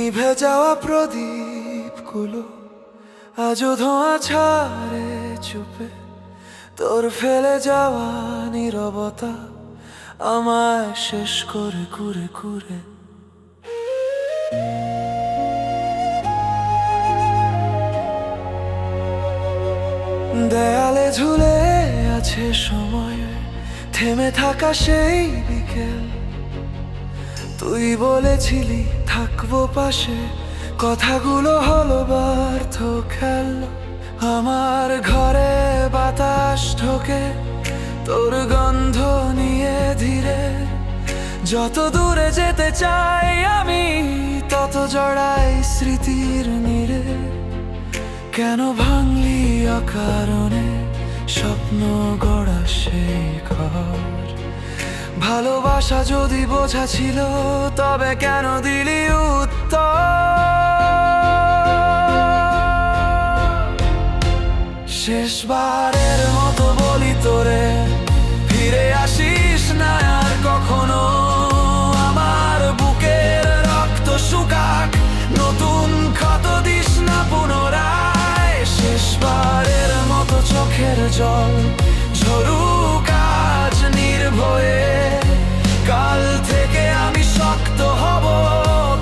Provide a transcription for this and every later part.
নিভে যাওয়া প্রদীপগুলো আজও ধোঁয়া ছাড়ে চুপে। তোর ফেলে যাওয়া নীরবতা আমায় শেষ করে ঘুরে ঘুরে। দেয়ালে ঝুলে আছে সময়, থেমে থাকা সেই বিকেল। তুই বলেছিলি থাকবো পাশে, কথাগুলো হলো ব্যর্থ খেল। আমার ঘরে বাতাস ঢোকে তোর গন্ধ নিয়ে ধীরে। যত দূরে যেতে চাই আমি তত জড়াই স্মৃতির নীড়ে। কেন ভাঙলি অকারণে স্বপ্ন গড়া সেই ঘর? ভালোবাসা যদি বোঝা ছিল তবে কেন দিলি উত্তর? শেষবারের মতো বলি তোরে, ফিরে আসিস না আর কখনো। আমার বুকের রক্ত শুকাক, নতুন ক্ষত দিস না পুনরায়। শেষবারের মতো চোখের জল ঝরুক আজ নির্ভয়ে। কাল থেকে আমি শক্ত হব,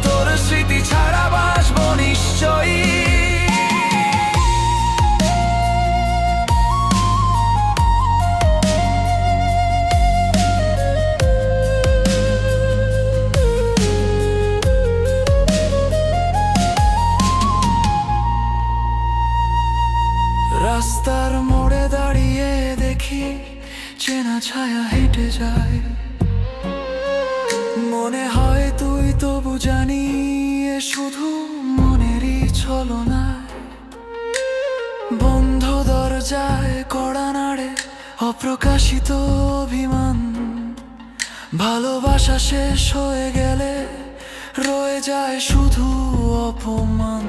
তোর স্মৃতি ছাড়া বাঁচব নিশ্চয়ই। রাস্তার মোড়ে দাঁড়িয়ে দেখি চেনা ছায়া হেঁটে যায়। মনে হয় তুই তবু জানি এ শুধু মনেরই ছলনা। বন্ধ দরজায় কড়া নাড়ে অপ্রকাশিত অভিমান। ভালোবাসা শেষ হয়ে গেলে রয়ে যায় শুধু অপমান।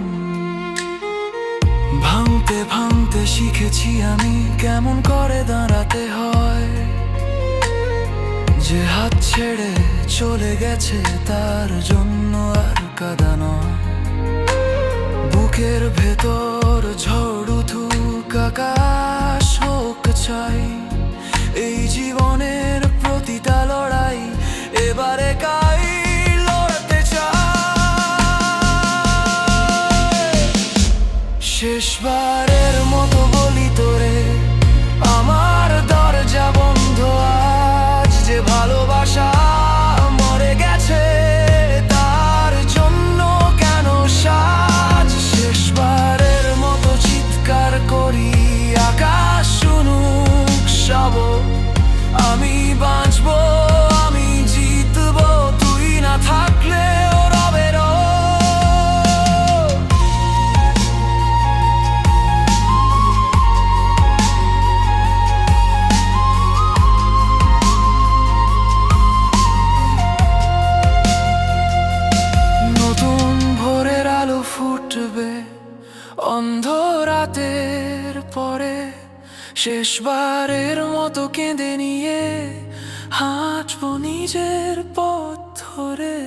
ভাঙতে ভাঙতে শিখেছি আমি কেমন করে দাঁড়াতে হয়। যে হাত ছেড়ে চলে গেছে তার জন্য আর কাঁদা নয়। বুকের ভেতর ঝড় উঠুক আকাশ হোক চাই। এই জীবনের প্রতিটা লড়াই এবারে একাই লড়তে চাই। শেষবারের মতো বলি তোরে, আমার দরজা বন্ধ আজ। যে ভালোবাসা মরে গেছে তার জন্য কেন সাজ? শেষবারের মতো চিৎকার করি আকাশ শুনুক সব। আমি বাঁচবো, আমি জিতবো, তুই না থাকলে রবের। নতুন ভোরের আলো ফুটবে অন্ধ রাতের পরে। শেষবারের মতো কেঁদে নিয়ে হাঁটবো নিজের পথ ধরে।